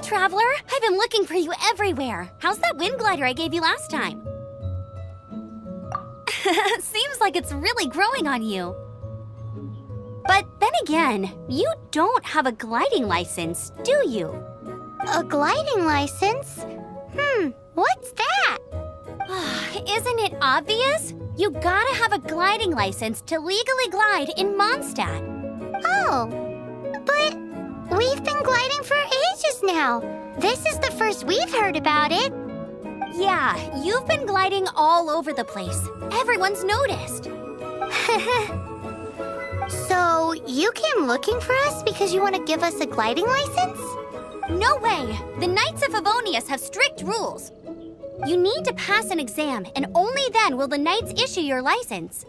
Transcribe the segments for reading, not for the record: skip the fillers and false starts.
traveler! I've been looking for you everywhere. How's that wind glider I gave you last time? Seems like it's really growing on you. But then again, you don't have a gliding license, do you? A gliding license? What's that? Isn't it obvious? You gotta have a gliding license to legally glide in Mondstadt. Oh, but we've been gliding for ages now. This is the first we've heard about it. Yeah, you've been gliding all over the place. Everyone's noticed. So, you came looking for us because you want to give us a gliding license? No way! The Knights of Favonius have strict rules. You need to pass an exam, and only then will the Knights issue your license.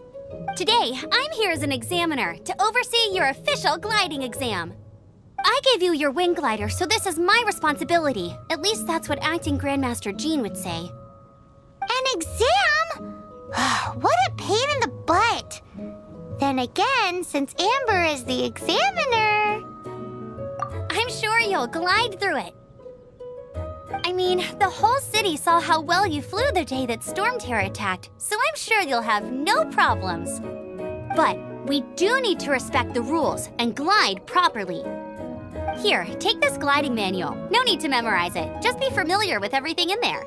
Today, I'm here as an examiner to oversee your official gliding exam. I gave you your wing glider, so this is my responsibility. At least that's what Acting Grandmaster Jean would say. An exam? What a pain in the butt! Then again, since Amber is the examiner... I'm sure you'll glide through it. I mean, the whole city saw how well you flew the day that Storm Terror attacked, so I'm sure you'll have no problems. But we do need to respect the rules and glide properly. Here, take this gliding manual. No need to memorize it. Just be familiar with everything in there.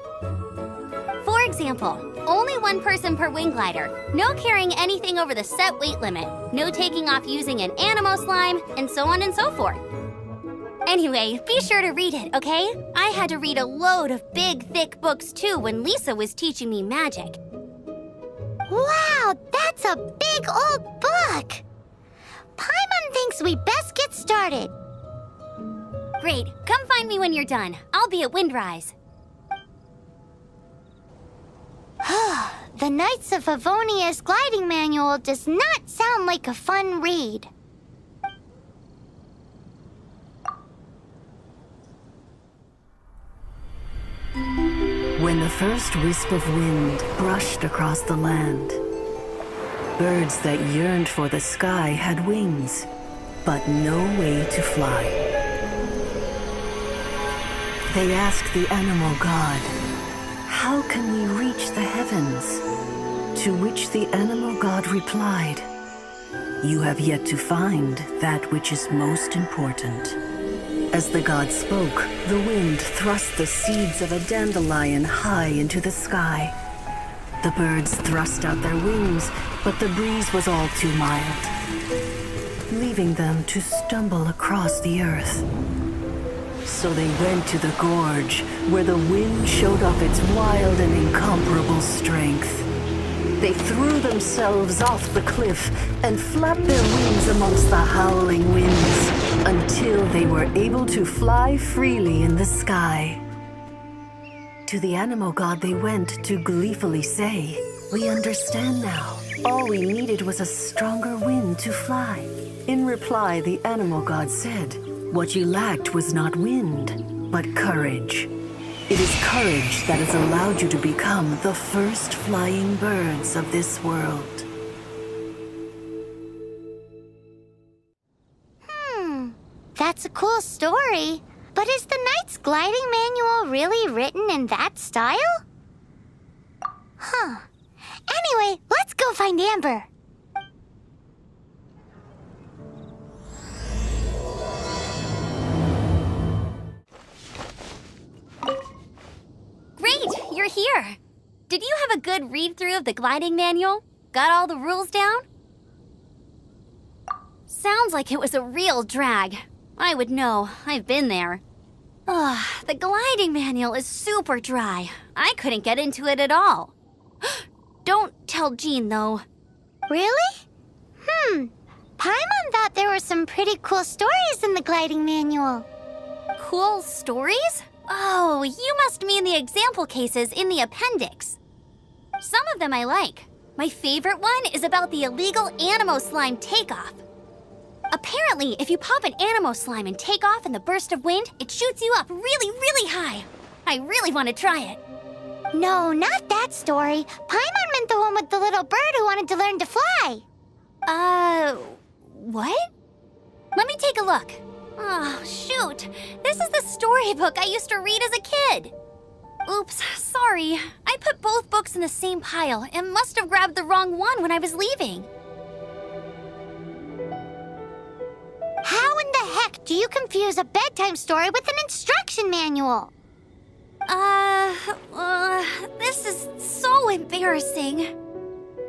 For example, only one person per wing glider, no carrying anything over the set weight limit, no taking off using an animo slime, and so on and so forth. Anyway, be sure to read it, okay? I had to read a load of big, thick books too when Lisa was teaching me magic. Wow, that's a big old book! Paimon thinks we best get started. Great, come find me when you're done. I'll be at Windrise. The Knights of Favonius gliding manual does not sound like a fun read. When the first wisp of wind brushed across the land, birds that yearned for the sky had wings, but no way to fly. They asked the animal god, "How can we reach the heavens?" To which the animal god replied, "You have yet to find that which is most important." As the god spoke, the wind thrust the seeds of a dandelion high into the sky. The birds thrust out their wings, but the breeze was all too mild, leaving them to stumble across the earth. So they went to the gorge, where the wind showed off its wild and incomparable strength. They threw themselves off the cliff and flapped their wings amongst the howling winds until they were able to fly freely in the sky. To the animal god they went to gleefully say, "We understand now. All we needed was a stronger wind to fly." In reply, the animal god said, "What you lacked was not wind, but courage. It is courage that has allowed you to become the first flying birds of this world." That's a cool story. But is the Knight's gliding manual really written in that style? Anyway, let's go find Amber. Great, you're here. Did you have a good read-through of the gliding manual? Got all the rules down? Sounds like it was a real drag. I would know. I've been there. The gliding manual is super dry. I couldn't get into it at all. Don't tell Jean, though. Really? Paimon thought there were some pretty cool stories in the gliding manual. Cool stories? Oh, you must mean the example cases in the appendix. Some of them I like. My favorite one is about the illegal animo slime takeoff. Apparently, if you pop an animo slime and take off in the burst of wind, it shoots you up really, really high. I really want to try it. No, not that story. Paimon meant the one with the little bird who wanted to learn to fly. What? Let me take a look. Oh, shoot. This is the storybook I used to read as a kid. Oops, sorry. I put both books in the same pile and must have grabbed the wrong one when I was leaving. How in the heck do you confuse a bedtime story with an instruction manual? This is so embarrassing.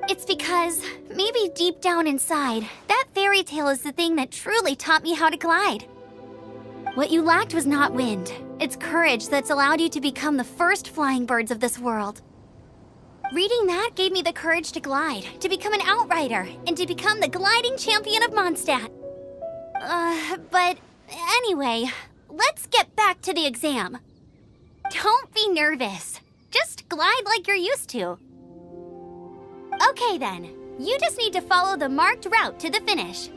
It's because, maybe deep down inside, that fairy tale is the thing that truly taught me how to glide. What you lacked was not wind. It's courage that's allowed you to become the first flying birds of this world. Reading that gave me the courage to glide, to become an outrider, and to become the gliding champion of Mondstadt. But anyway, let's get back to the exam. Don't be nervous. Just glide like you're used to. Okay then, you just need to follow the marked route to the finish.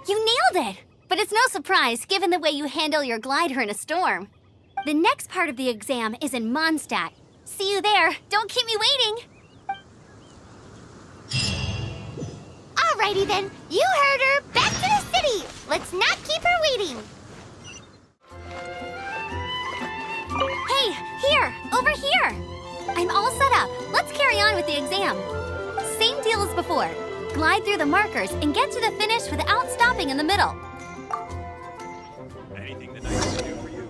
You nailed it! But it's no surprise given the way you handle your glider in a storm. The next part of the exam is in Mondstadt. See you there. Don't keep me waiting. Alrighty then, you heard her. Back to the city. Let's not keep her waiting. Hey, here, over here. I'm all set up. Let's carry on with the exam. Same deal as before. Glide through the markers and get to the finish without stopping in the middle. Anything the knights can do for you.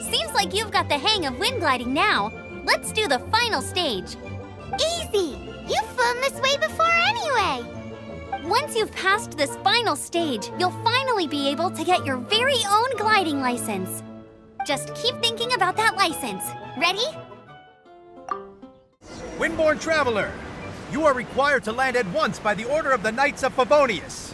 Seems like you've got the hang of wind gliding now. Let's do the final stage. Easy. You've flown this way before anyway. Once you've passed this final stage, you'll finally be able to get your very own gliding license. Just keep thinking about that license. Ready? Windborne traveler, you are required to land at once by the order of the Knights of Favonius.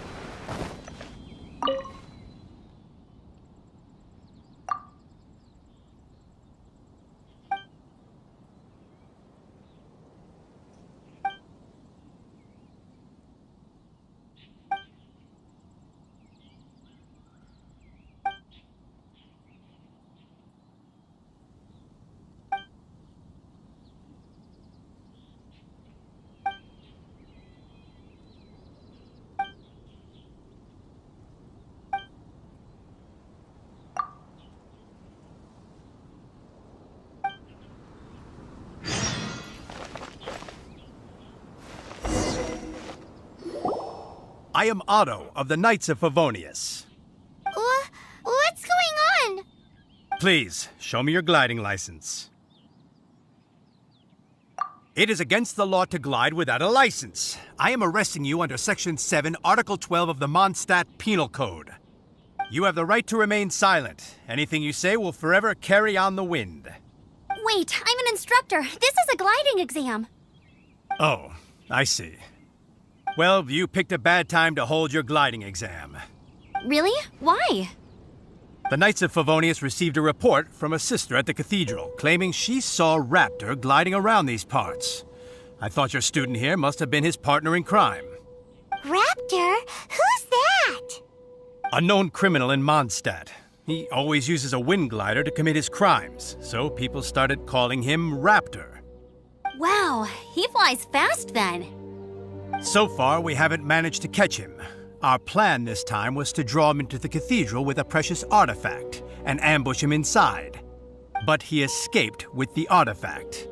I am Otto of the Knights of Favonius. What's going on? Please, show me your gliding license. It is against the law to glide without a license. I am arresting you under Section 7, Article 12 of the Mondstadt Penal Code. You have the right to remain silent. Anything you say will forever carry on the wind. Wait, I'm an instructor. This is a gliding exam. Oh, I see. Well, you picked a bad time to hold your gliding exam. Really? Why? The Knights of Favonius received a report from a sister at the cathedral claiming she saw Raptor gliding around these parts. I thought your student here must have been his partner in crime. Raptor? Who's that? A known criminal in Mondstadt. He always uses a wind glider to commit his crimes, so people started calling him Raptor. Wow, he flies fast then. So far, we haven't managed to catch him. Our plan this time was to draw him into the cathedral with a precious artifact and ambush him inside. But he escaped with the artifact.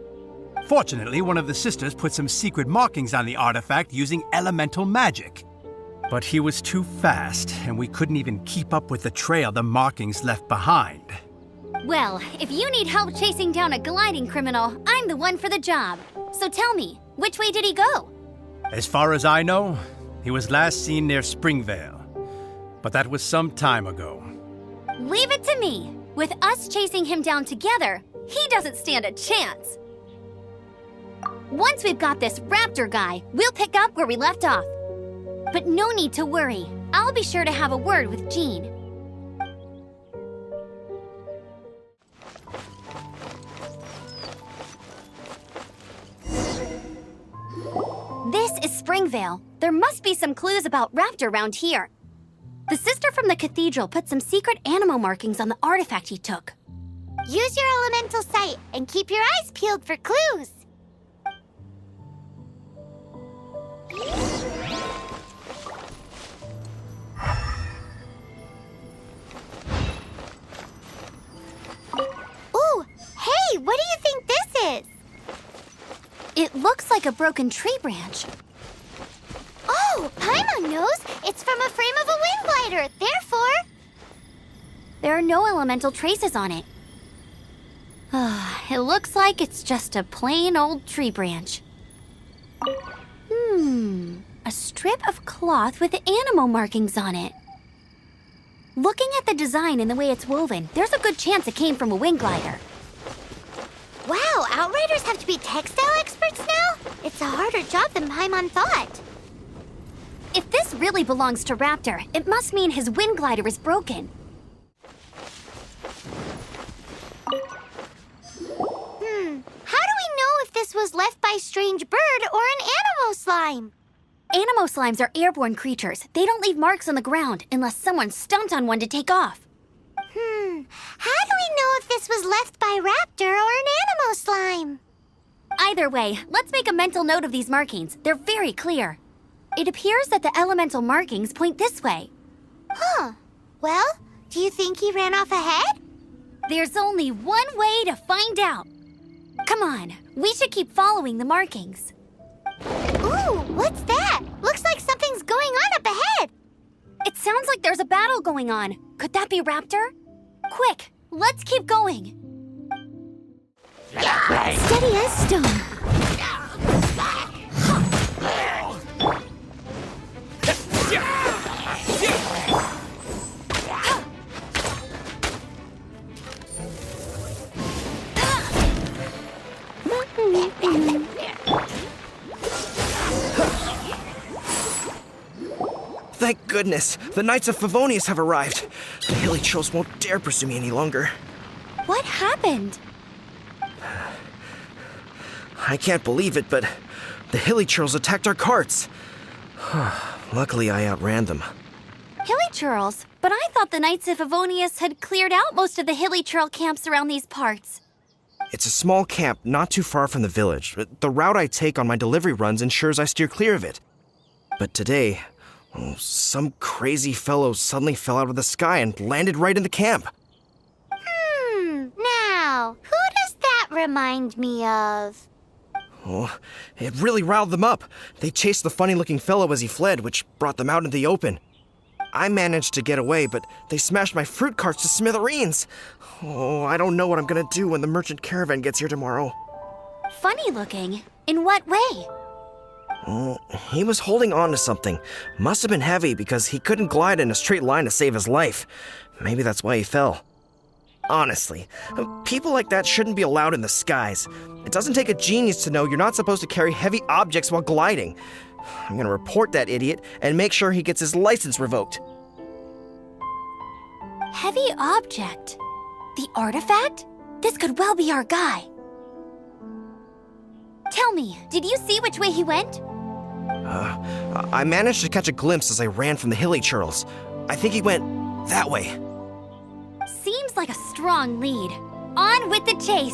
Fortunately, one of the sisters put some secret markings on the artifact using elemental magic. But he was too fast, and we couldn't even keep up with the trail the markings left behind. Well, if you need help chasing down a gliding criminal, I'm the one for the job. So tell me, which way did he go? As far as I know, he was last seen near Springvale. But that was some time ago. Leave it to me. With us chasing him down together, he doesn't stand a chance. Once we've got this Raptor guy, we'll pick up where we left off. But no need to worry. I'll be sure to have a word with Jean. This is Springvale. There must be some clues about Raptor around here. The sister from the cathedral put some secret animal markings on the artifact he took. Use your elemental sight and keep your eyes peeled for clues. Ooh, hey, what do you think this is? It looks like a broken tree branch. Oh, Paimon knows. It's from a frame of a wind glider. Therefore, There are no elemental traces on it. It looks like it's just a plain old tree branch. A strip of cloth with animal markings on it. Looking at the design and the way it's woven, there's a good chance it came from a wind glider. wow, Outriders have to be textile experts now? It's a harder job than Paimon thought. If this really belongs to Raptor, it must mean his wind glider is broken. How do we know if this was left by strange bird or an animal slime? Animo slimes are airborne creatures. They don't leave marks on the ground unless someone stomped on one to take off. How do we know if this was left by Raptor or an animal slime? Either way, let's make a mental note of these markings. They're very clear. It appears that the elemental markings point this way. Huh. Well, do you think he ran off ahead? There's only one way to find out. Come on, we should keep following the markings. Ooh, what's that? Looks like something's going on up ahead. It sounds like there's a battle going on. Could that be Raptor? Quick, let's keep going. Steady as stone. Thank goodness, the Knights of Favonius have arrived. The hilly trolls won't dare pursue me any longer. What happened? I can't believe it, but the hilly trolls attacked our carts. Luckily, I outran them. Hilly churls? But I thought the Knights of Favonius had cleared out most of the hilly churl camps around these parts. It's a small camp not too far from the village. The route I take on my delivery runs ensures I steer clear of it. But today, some crazy fellow suddenly fell out of the sky and landed right in the camp. Now, who does that remind me of? Oh, it really riled them up. They chased the funny-looking fellow as he fled, which brought them out in the open. I managed to get away, but they smashed my fruit carts to smithereens. Oh, I don't know what I'm gonna do when the merchant caravan gets here tomorrow. Funny looking? In what way? He was holding on to something. Must have been heavy because he couldn't glide in a straight line to save his life. Maybe that's why he fell. Honestly, people like that shouldn't be allowed in the skies. It doesn't take a genius to know you're not supposed to carry heavy objects while gliding. I'm gonna report that idiot and make sure he gets his license revoked. Heavy object? The artifact? This could well be our guy. Tell me, did you see which way he went? I managed to catch a glimpse as I ran from the hilly churls. I think he went that way. Seems like a strong lead. On with the chase!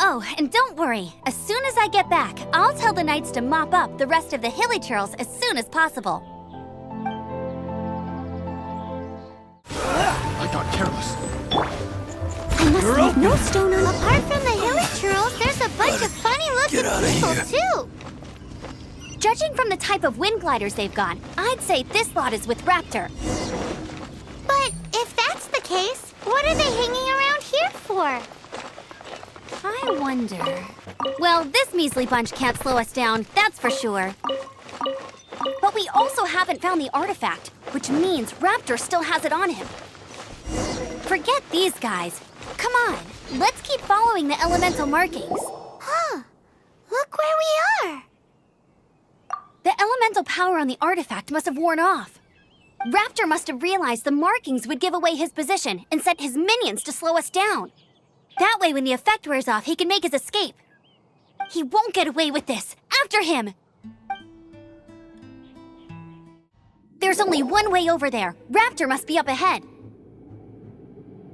Oh, and don't worry. As soon as I get back, I'll tell the knights to mop up the rest of the hilly churls as soon as possible. I got careless. I must leave no stone unturned. Apart from the hilly churls, there's a bunch of funny-looking people, too. Judging from the type of wind gliders they've got, I'd say this lot is with Raptor. But if that's the case, what are they hanging around here for? I wonder... Well, this measly bunch can't slow us down, that's for sure. But we also haven't found the artifact, which means Raptor still has it on him. Forget these guys. Come on, let's keep following the elemental markings. Huh. Look where we are. The elemental power on the artifact must have worn off. Raptor must have realized the markings would give away his position and sent his minions to slow us down. That way, when the effect wears off, he can make his escape. He won't get away with this. After him! There's only one way over there. Raptor must be up ahead.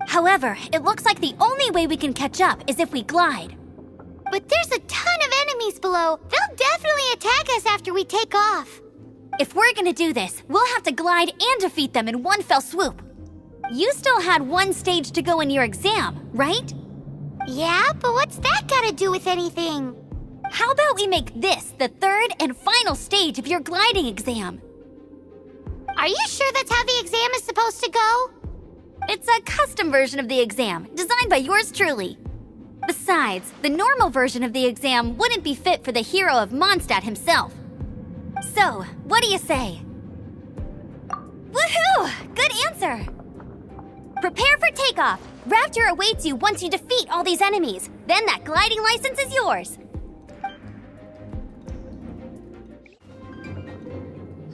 However, it looks like the only way we can catch up is if we glide. But there's a ton of enemies below. They'll definitely attack us after we take off. If we're gonna do this, we'll have to glide and defeat them in one fell swoop. You still had one stage to go in your exam, right? Yeah, but what's that gotta do with anything? How about we make this the third and final stage of your gliding exam? Are you sure that's how the exam is supposed to go? It's a custom version of the exam, designed by yours truly. Besides, the normal version of the exam wouldn't be fit for the hero of Mondstadt himself. So, what do you say? Woohoo! Good answer! Prepare for takeoff. Raptor awaits you once you defeat all these enemies. Then that gliding license is yours.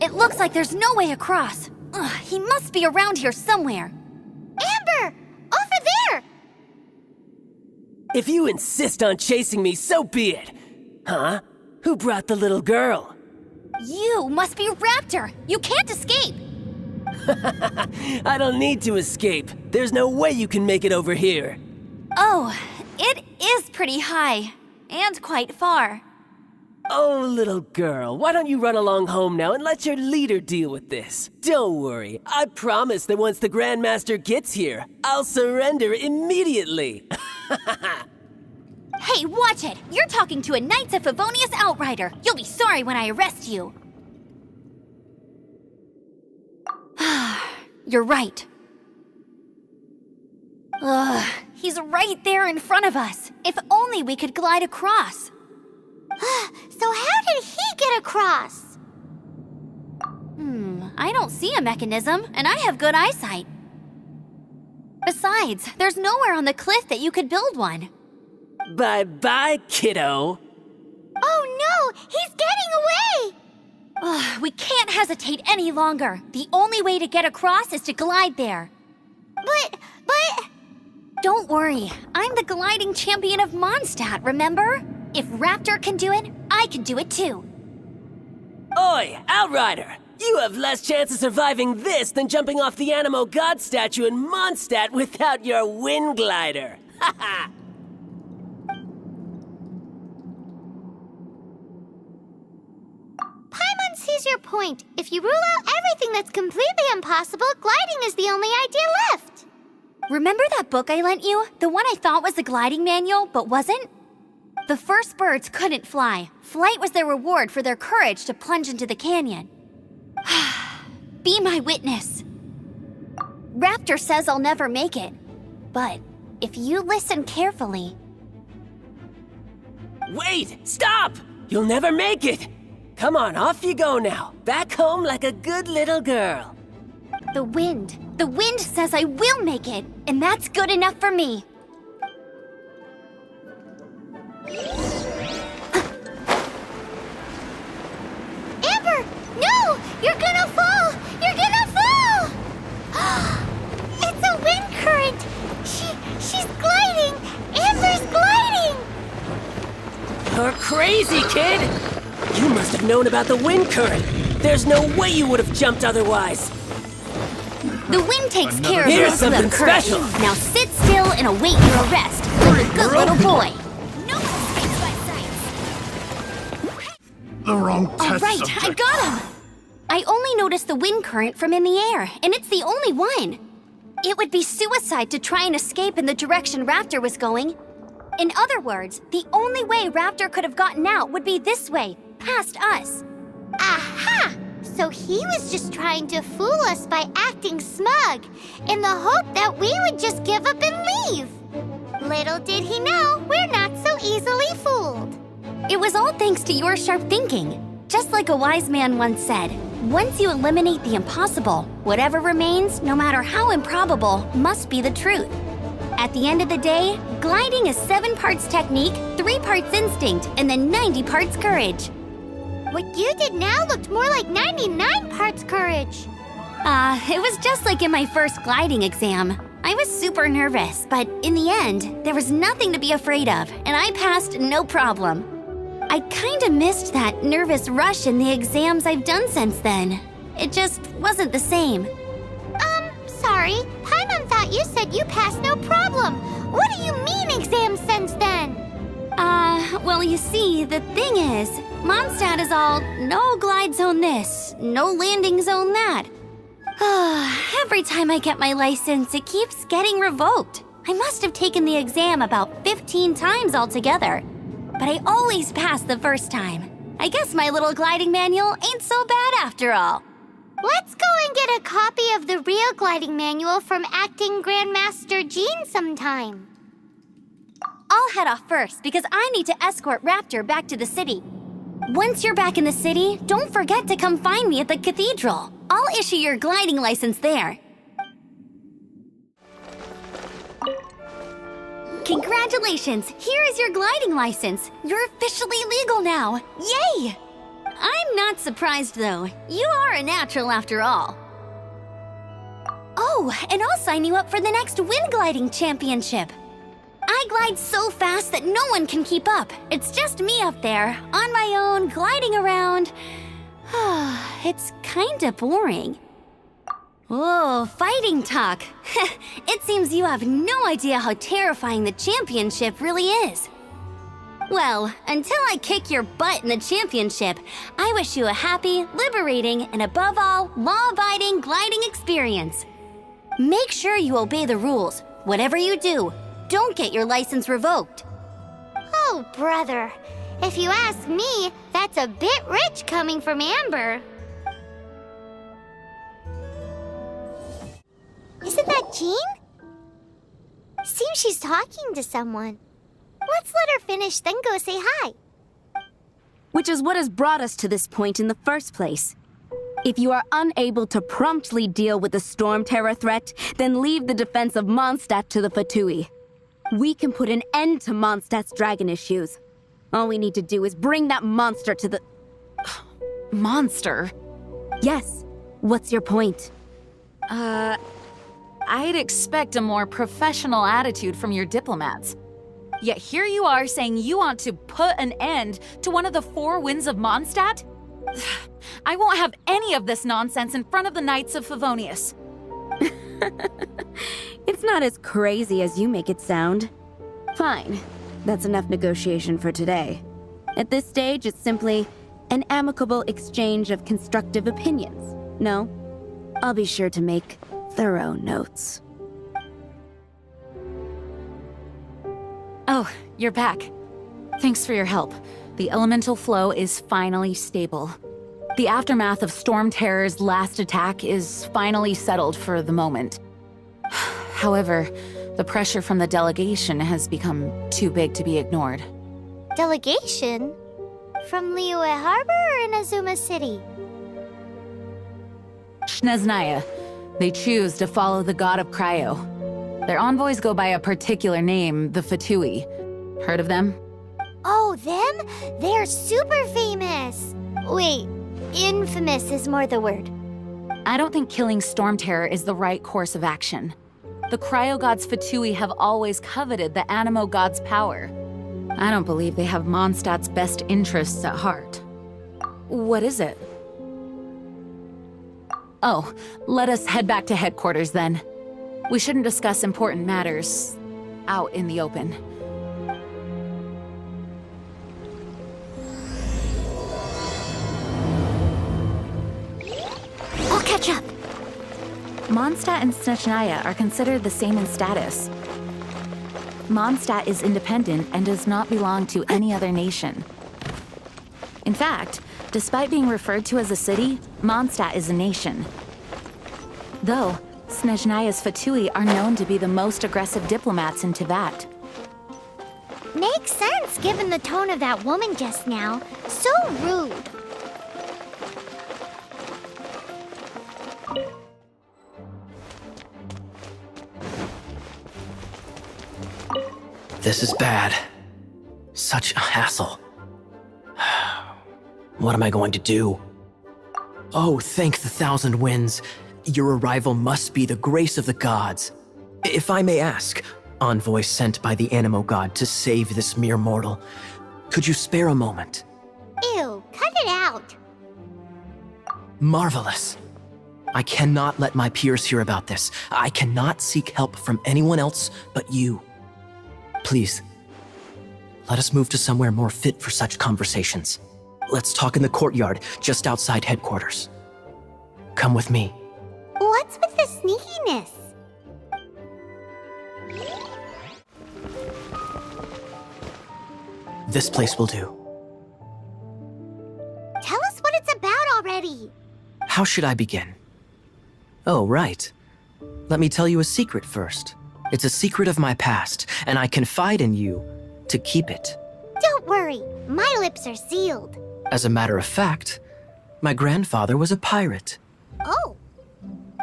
It looks like there's no way across. Ugh, he must be around here somewhere. Amber! Over there! If you insist on chasing me, so be it. Huh? Who brought the little girl? You must be Raptor. You can't escape. I don't need to escape. There's no way you can make it over here. Oh, it is pretty high. And quite far. Oh, little girl, why don't you run along home now and let your leader deal with this? Don't worry, I promise that once the Grandmaster gets here, I'll surrender immediately. Hey, watch it! You're talking to a Knights of Favonius outrider. You'll be sorry when I arrest you. You're right. Ugh, he's right there in front of us. If only we could glide across. So how did he get across? I don't see a mechanism, and I have good eyesight. Besides, there's nowhere on the cliff that you could build one. Bye-bye, kiddo. Oh no! He's getting away! Ugh, we can't hesitate any longer. The only way to get across is to glide there. But... Don't worry, I'm the gliding champion of Mondstadt, remember? If Raptor can do it, I can do it too. Oi, Outrider! You have less chance of surviving this than jumping off the Animo God statue in Mondstadt without your wind glider. Haha! Paimon sees your point. If you rule out everything that's completely impossible, gliding is the only idea left. Remember that book I lent you? The one I thought was the gliding manual, but wasn't? The first birds couldn't fly. Flight was their reward for their courage to plunge into the canyon. Be my witness. Raptor says I'll never make it. But if you listen carefully... Wait! Stop! You'll never make it! Come on, off you go now. Back home like a good little girl. The wind says I will make it, and that's good enough for me. Amber! No! You're gonna fall! You're gonna fall! It's a wind current! She's gliding! Amber's gliding! You're crazy, kid! You must have known about the wind current. There's no way you would have jumped otherwise. The wind takes care of Here's those who have something courage. special. Now sit still and await your arrest, like a good little boy. No one escapes my sight. The wrong All test right, subject. I got him. I only noticed the wind current from in the air, and it's the only one. It would be suicide to try and escape in the direction Raptor was going. In other words, the only way Raptor could have gotten out would be this way, past us. Aha! So he was just trying to fool us by acting smug, in the hope that we would just give up and leave. Little did he know, we're not so easily fooled. It was all thanks to your sharp thinking. Just like a wise man once said, once you eliminate the impossible, whatever remains, no matter how improbable, must be the truth. At the end of the day, gliding is 7 parts technique, 3 parts instinct, and then 90 parts courage. What you did now looked more like 99 parts courage. It was just like in my first gliding exam. I was super nervous, but in the end, there was nothing to be afraid of, and I passed no problem. I kinda missed that nervous rush in the exams I've done since then. It just wasn't the same. Sorry, sorry. Paimon thought you said you passed no problem. What do you mean exam sense then? Well, you see, the thing is, Mondstadt is all no glide zone this, no landing zone that. Every time I get my license, it keeps getting revoked. I must have taken the exam about 15 times altogether. But I always pass the first time. I guess my little gliding manual ain't so bad after all. Let's go and get a copy of the real gliding manual from acting Grandmaster Jean sometime. I'll head off first because I need to escort Raptor back to the city. Once you're back in the city, don't forget to come find me at the cathedral. I'll issue your gliding license there. Congratulations! Here is your gliding license. You're officially legal now. Yay! I'm not surprised though. You are a natural after all. Oh, and I'll sign you up for the next wind gliding championship. I glide so fast that no one can keep up. It's just me up there, on my own, gliding around. It's kinda boring. Whoa, fighting talk. It seems you have no idea how terrifying the championship really is. Well, until I kick your butt in the championship, I wish you a happy, liberating, and above all, law-abiding gliding experience. Make sure you obey the rules. Whatever you do, don't get your license revoked. Oh, brother. If you ask me, that's a bit rich coming from Amber. Isn't that Jean? Seems she's talking to someone. Let's let her finish, then go say hi. Which is what has brought us to this point in the first place. If you are unable to promptly deal with the storm terror threat, then leave the defense of Mondstadt to the Fatui. We can put an end to Mondstadt's dragon issues. All we need to do is bring that monster to the... Monster? Yes. What's your point? I'd expect a more professional attitude from your diplomats. Yet here you are saying you want to put an end to one of the four winds of Mondstadt? I won't have any of this nonsense in front of the Knights of Favonius. It's not as crazy as you make it sound. Fine. That's enough negotiation for today. At this stage, it's simply an amicable exchange of constructive opinions. No? I'll be sure to make thorough notes. Oh, you're back. Thanks for your help. The elemental flow is finally stable. The aftermath of Storm Terror's last attack is finally settled for the moment. However, the pressure from the delegation has become too big to be ignored. Delegation? From Liyue Harbor or Inazuma City? Snezhnaya. They choose to follow the god of Cryo. Their envoys go by a particular name, the Fatui. Heard of them? Oh, them? They're super famous! Wait, infamous is more the word. I don't think killing Storm Terror is the right course of action. The Cryo gods Fatui have always coveted the Animo god's power. I don't believe they have Mondstadt's best interests at heart. What is it? Oh, let us head back to headquarters then. We shouldn't discuss important matters out in the open. I'll catch up. Mondstadt and Snezhnaya are considered the same in status. Mondstadt is independent and does not belong to any other nation. In fact, despite being referred to as a city, Mondstadt is a nation. Though, Snezhnaya's Fatui are known to be the most aggressive diplomats in Teyvat. Makes sense given the tone of that woman just now. So rude. This is bad. Such a hassle. What am I going to do? Oh, thank the thousand winds. Your arrival must be the grace of the gods. If I may ask, envoy sent by the Animo god to save this mere mortal, could you spare a moment? Ew, cut it out. Marvelous. I cannot let my peers hear about this. I cannot seek help from anyone else but you. Please, let us move to somewhere more fit for such conversations. Let's talk in the courtyard just outside headquarters. Come with me. What's with the sneakiness? This place will do. Tell us what it's about already. How should I begin? Oh, right. Let me tell you a secret first. It's a secret of my past, and I confide in you to keep it. Don't worry, my lips are sealed. As a matter of fact, my grandfather was a pirate. Oh,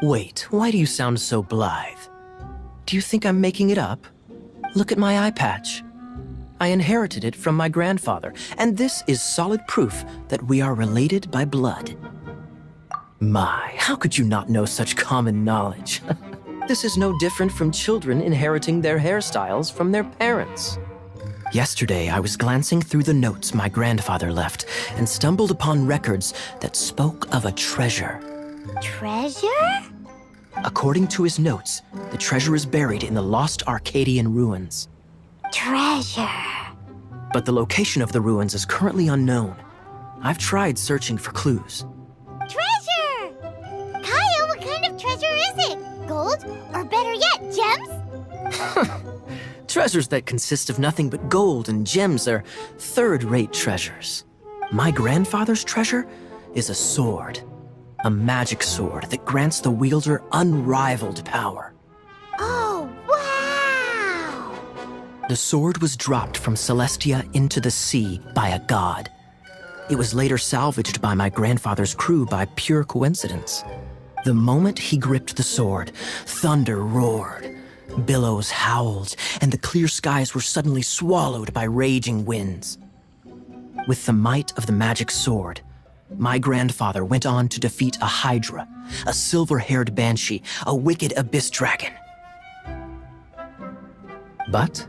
Wait, why do you sound so blithe? Do you think I'm making it up? Look at my eye patch. I inherited it from my grandfather, and this is solid proof that we are related by blood. My, how could you not know such common knowledge? This is no different from children inheriting their hairstyles from their parents. Yesterday, I was glancing through the notes my grandfather left and stumbled upon records that spoke of a treasure. treasure? According to his notes, the treasure is buried in the lost Arcadian ruins. Treasure. But the location of the ruins is currently unknown. I've tried searching for clues. Treasure! Kaya, what kind of treasure is it? Gold? Or better yet, gems? Treasures that consist of nothing but gold and gems are third-rate treasures. My grandfather's treasure is a sword. A magic sword that grants the wielder unrivaled power. Oh, wow! The sword was dropped from Celestia into the sea by a god. It was later salvaged by my grandfather's crew by pure coincidence. The moment he gripped the sword, thunder roared, billows howled, and the clear skies were suddenly swallowed by raging winds. With the might of the magic sword, my grandfather went on to defeat a hydra, a silver-haired banshee, a wicked abyss dragon. But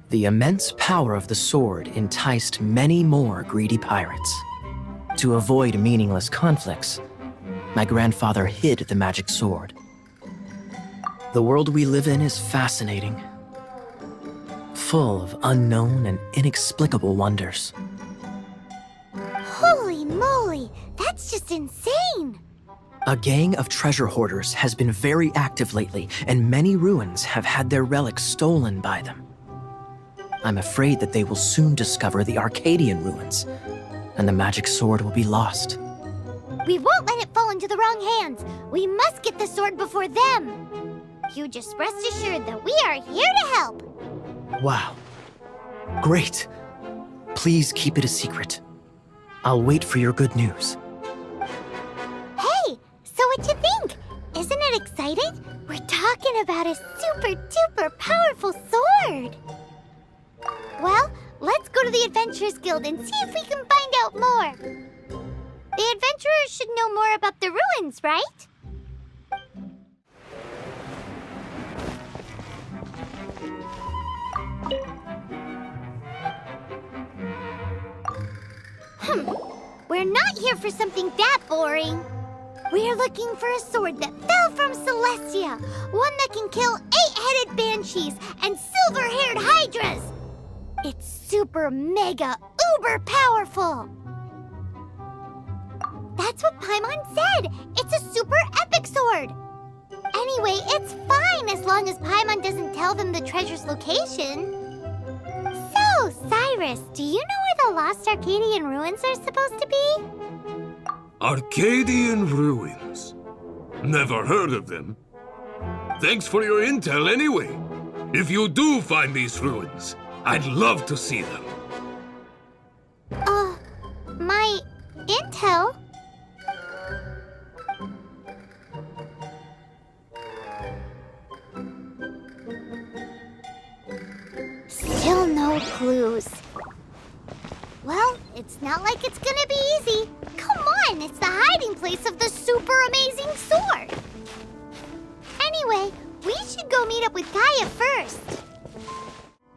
the immense power of the sword enticed many more greedy pirates. To avoid meaningless conflicts, my grandfather hid the magic sword. The world we live in is fascinating, full of unknown and inexplicable wonders. Holy moly, that's just insane! A gang of treasure hoarders has been very active lately, and many ruins have had their relics stolen by them. I'm afraid that they will soon discover the Arcadian ruins, and the magic sword will be lost. We won't let it fall into the wrong hands. We must get the sword before them. You just rest assured that we are here to help. Wow. Great. Please keep it a secret. I'll wait for your good news. Hey, so what you think? Isn't it exciting? We're talking about a super-duper powerful sword. Well, let's go to the Adventurers Guild and see if we can find out more. The adventurers should know more about the ruins, right? We're not here for something that boring. We're looking for a sword that fell from Celestia, one that can kill 8-headed banshees and silver-haired hydras. It's super mega uber powerful. That's what Paimon said. It's a super epic sword. Anyway, it's fine as long as Paimon doesn't tell them the treasure's location. So, Cyrus, do you know where the lost Arcadian ruins are supposed to be? Arcadian ruins? Never heard of them. Thanks for your intel anyway. If you do find these ruins, I'd love to see them. My intel? Still no clues. Well, it's not like it's gonna be easy. Come on, it's the hiding place of the super amazing sword. Anyway, we should go meet up with Kaya first.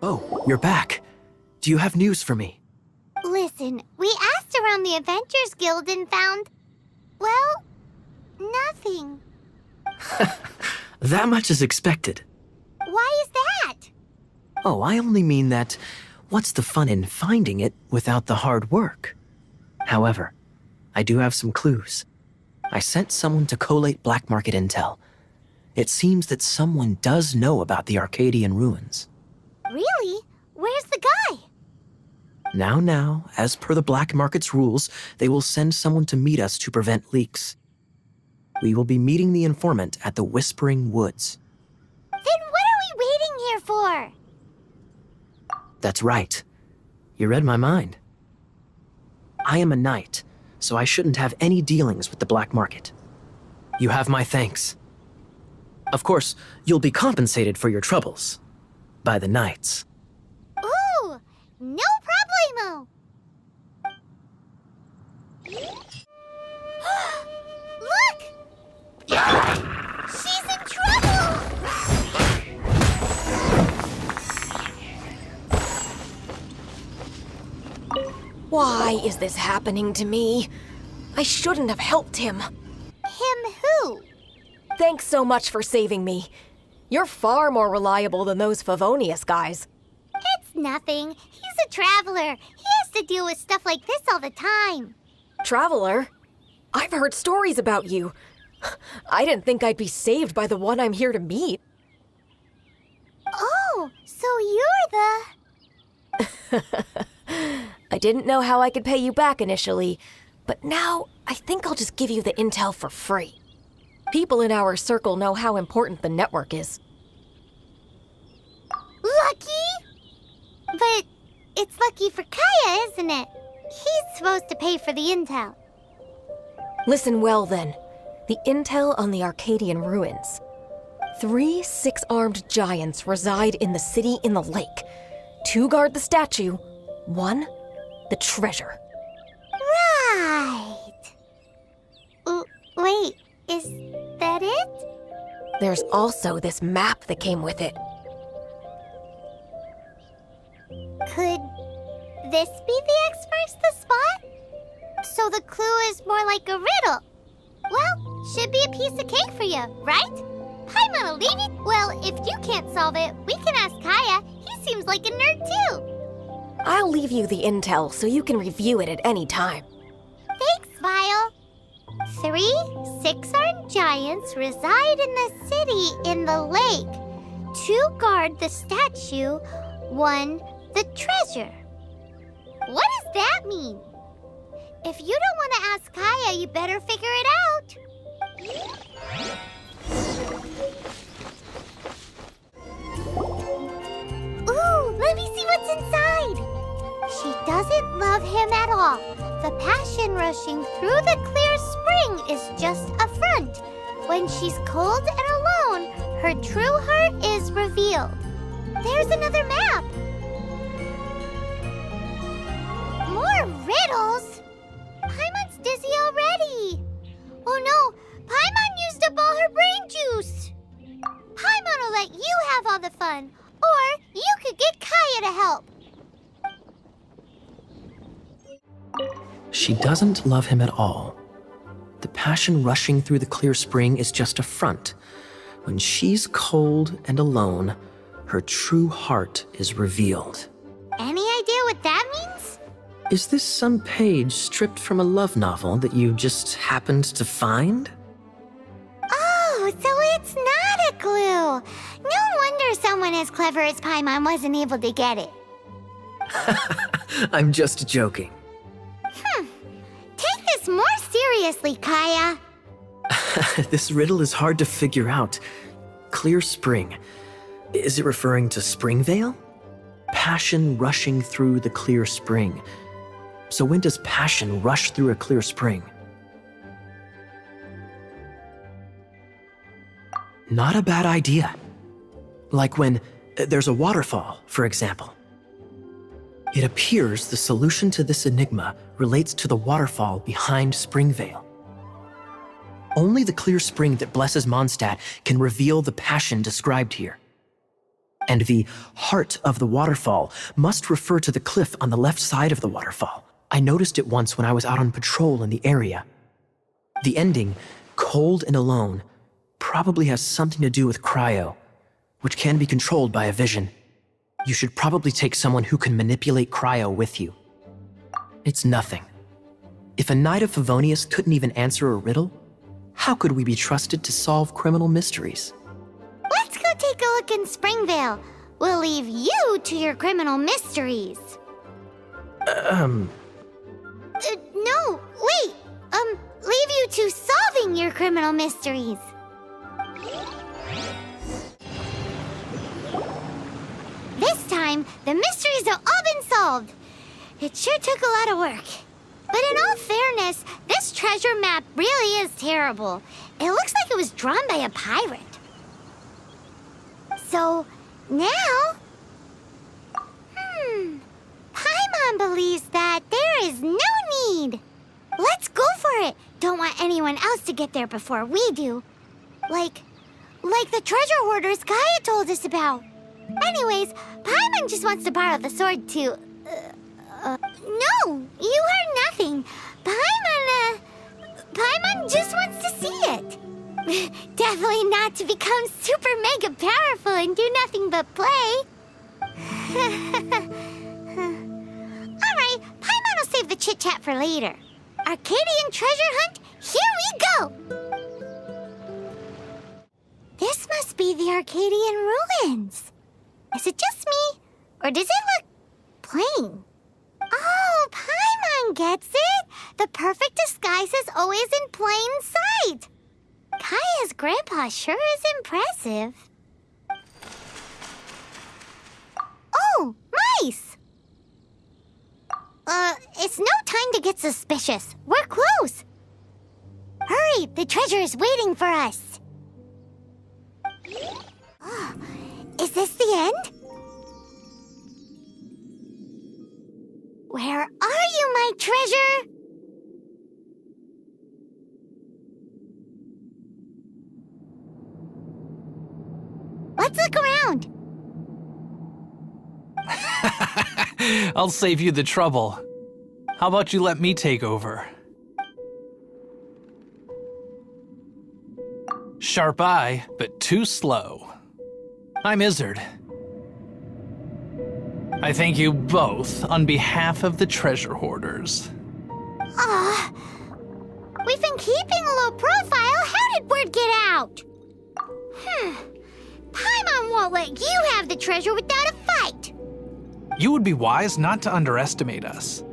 Oh, you're back. Do you have news for me? Listen, we asked around the Adventurers Guild and found, well, Nothing. That much is expected. Why is that? Oh, I only mean that what's the fun in finding it without the hard work? However, I do have some clues. I sent someone to collate black market intel. It seems that someone does know about the Arcadian ruins. Really? Where's the guy? Now, as per the black market's rules, they will send someone to meet us to prevent leaks. We will be meeting the informant at the Whispering Woods. Then what are we waiting here for? That's right. You read my mind. I am a knight, so I shouldn't have any dealings with the black market. You have my thanks. Of course, you'll be compensated for your troubles. By the knights. Ooh, no problemo. Look! She's in trouble! Why is this happening to me? I shouldn't have helped him. Him who? Thanks so much for saving me. You're far more reliable than those Favonius guys. It's nothing. He's a traveler. He has to deal with stuff like this all the time. Traveler? I've heard stories about you. I didn't think I'd be saved by the one I'm here to meet. Oh, so you're the... I didn't know how I could pay you back initially, but now I think I'll just give you the intel for free. People in our circle know how important the network is. Lucky? But it's lucky for Kaya, isn't it? He's supposed to pay for the intel. Listen well then. The intel on the Arcadian ruins. 3 6-armed giants reside in the city in the lake. 2 guard the statue, 1 the treasure. Right. Wait, is that it? There's also this map that came with it. Could this be the X marks the spot? So the clue is more like a riddle. Well, should be a piece of cake for you, right? Paimon will leave you. Well, if you can't solve it, we can ask Kaya. He seems like a nerd too. I'll leave you the intel so you can review it at any time. Thanks, Vile. 3 6-armed giants reside in the city in the lake. 2 guard the statue, 1 the treasure. What does that mean? If you don't want to ask Kaya, you better figure it out. Ooh, let me see what's inside. She doesn't love him at all. The passion rushing through the clear spring is just a front. When she's cold and alone, her true heart is revealed. There's another map. More riddles? Paimon's dizzy already. Oh no, Paimon used up all her brain juice. Paimon will let you have all the fun, or you could get Kaya to help. She doesn't love him at all. The passion rushing through the clear spring is just a front. When she's cold and alone, her true heart is revealed. Any idea what that means? Is this some page stripped from a love novel that you just happened to find? Oh, so it's not a clue. No wonder someone as clever as Paimon wasn't able to get it. I'm just joking. Take this more seriously, Kaya. This riddle is hard to figure out. Clear spring. Is it referring to Springvale? Passion rushing through the clear spring. So when does passion rush through a clear spring? Not a bad idea. Like when there's a waterfall, for example. It appears the solution to this enigma relates to the waterfall behind Springvale. Only the clear spring that blesses Mondstadt can reveal the passion described here. And the heart of the waterfall must refer to the cliff on the left side of the waterfall. I noticed it once when I was out on patrol in the area. The ending, cold and alone probably has something to do with cryo, which can be controlled by a vision. You should probably take someone who can manipulate cryo with you. It's nothing. If a Knight of Favonius couldn't even answer a riddle, how could we be trusted to solve criminal mysteries? Let's go take a look in Springvale. We'll leave you to your criminal mysteries. No, wait. Leave you to solving your criminal mysteries. This time, the mysteries have all been solved. It sure took a lot of work. But in all fairness, this treasure map really is terrible. It looks like it was drawn by a pirate. So, now... Paimon believes that there is no need. Let's go for it. Don't want anyone else to get there before we do. Like the treasure hoarders Gaia told us about. Anyways, Paimon just wants to borrow the sword to... No, you heard nothing. Paimon just wants to see it. Definitely not to become super mega powerful and do nothing but play. Alright, Paimon will save the chit-chat for later. Arcadian treasure hunt, here we go! This must be the Arcadian ruins. Is it just me, or does it look plain? Oh, Paimon gets it! The perfect disguise is always in plain sight! Kaya's grandpa sure is impressive. Oh, mice! It's no time to get suspicious. We're close. Hurry, the treasure is waiting for us. Is this the end? Where are you, my treasure? Let's look around. I'll save you the trouble. How about you let me take over? Sharp eye, but too slow. I'm Izzard. I thank you both on behalf of the treasure hoarders. We've been keeping a low profile. How did word get out? Paimon won't let you have the treasure without a fight. You would be wise not to underestimate us.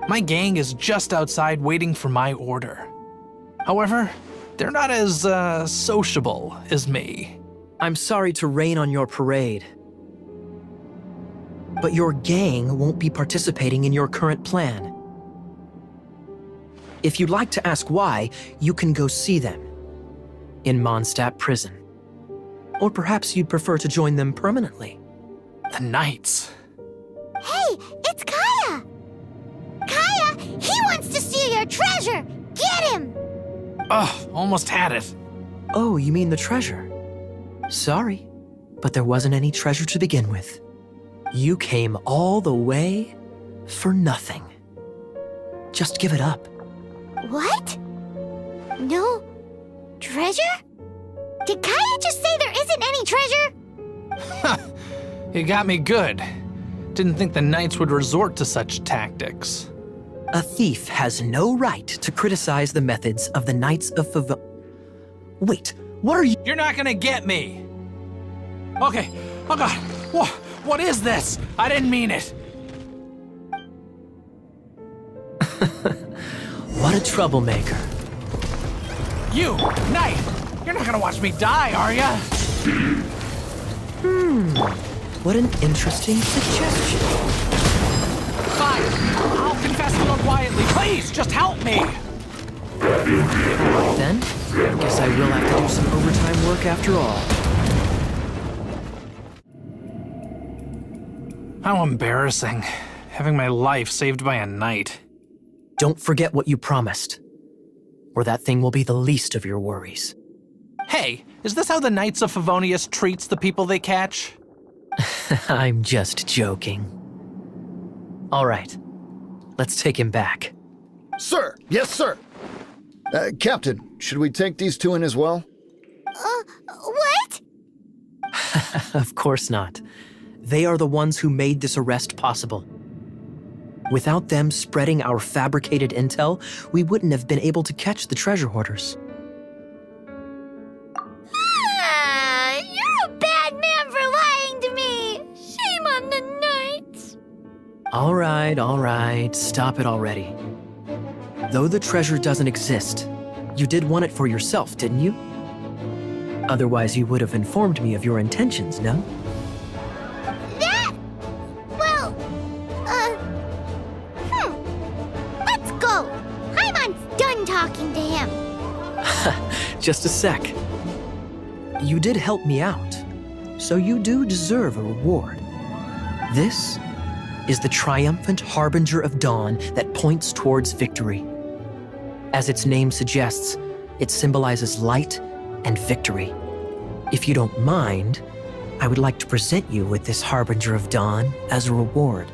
My gang is just outside waiting for my order. However, they're not as, sociable as me. I'm sorry to rain on your parade, but your gang won't be participating in your current plan. If you'd like to ask why, you can go see them in Mondstadt prison. Or perhaps you'd prefer to join them permanently. The Knights. Hey, it's Kaya! Kaya, he wants to steal your treasure! Get him! Ugh, almost had it. Oh, you mean the treasure? Sorry, but there wasn't any treasure to begin with. You came all the way for nothing. Just give it up. What? No treasure? Did Kaya just say there isn't any treasure? You got me good. Didn't think the Knights would resort to such tactics. A thief has no right to criticize the methods of the Knights of Wait, what are you— You're not gonna get me! Okay, oh god, what is this? I didn't mean it! What a troublemaker. You, Knight! You're not gonna watch me die, are ya? What an interesting suggestion. Fine, I'll confess to it quietly. Please, just help me! Then, guess I will have to do some overtime work after all. How embarrassing, having my life saved by a knight. Don't forget what you promised, or that thing will be the least of your worries. Hey, is this how the Knights of Favonius treats the people they catch? I'm just joking. All right, let's take him back. Sir! Yes, sir! Captain, should we take these two in as well? What? Of course not. They are the ones who made this arrest possible. Without them spreading our fabricated intel, we wouldn't have been able to catch the treasure hoarders. You're a bad man for lying to me. Shame on the knights. All right, stop it already. Though the treasure doesn't exist, you did want it for yourself, didn't you? Otherwise, you would have informed me of your intentions, no? Well, let's go. Paimon's done talking to him. Just a sec. You did help me out, so you do deserve a reward. This is the triumphant harbinger of dawn that points towards victory. As its name suggests, it symbolizes light and victory. If you don't mind, I would like to present you with this harbinger of dawn as a reward.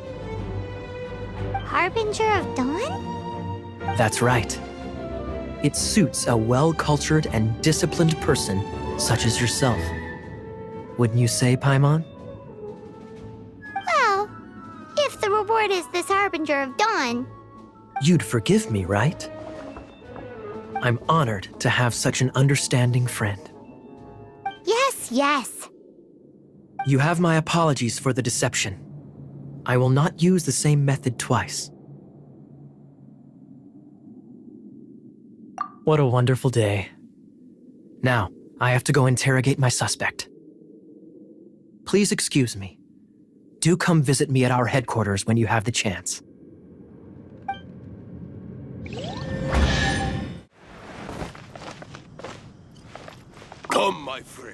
Harbinger of dawn? That's right. It suits a well-cultured and disciplined person such as yourself. Wouldn't you say, Paimon? Well, if the reward is this harbinger of dawn. You'd forgive me, right? I'm honored to have such an understanding friend. Yes. You have my apologies for the deception. I will not use the same method twice. What a wonderful day. Now, I have to go interrogate my suspect. Please excuse me. Do come visit me at our headquarters when you have the chance. Come, my friend.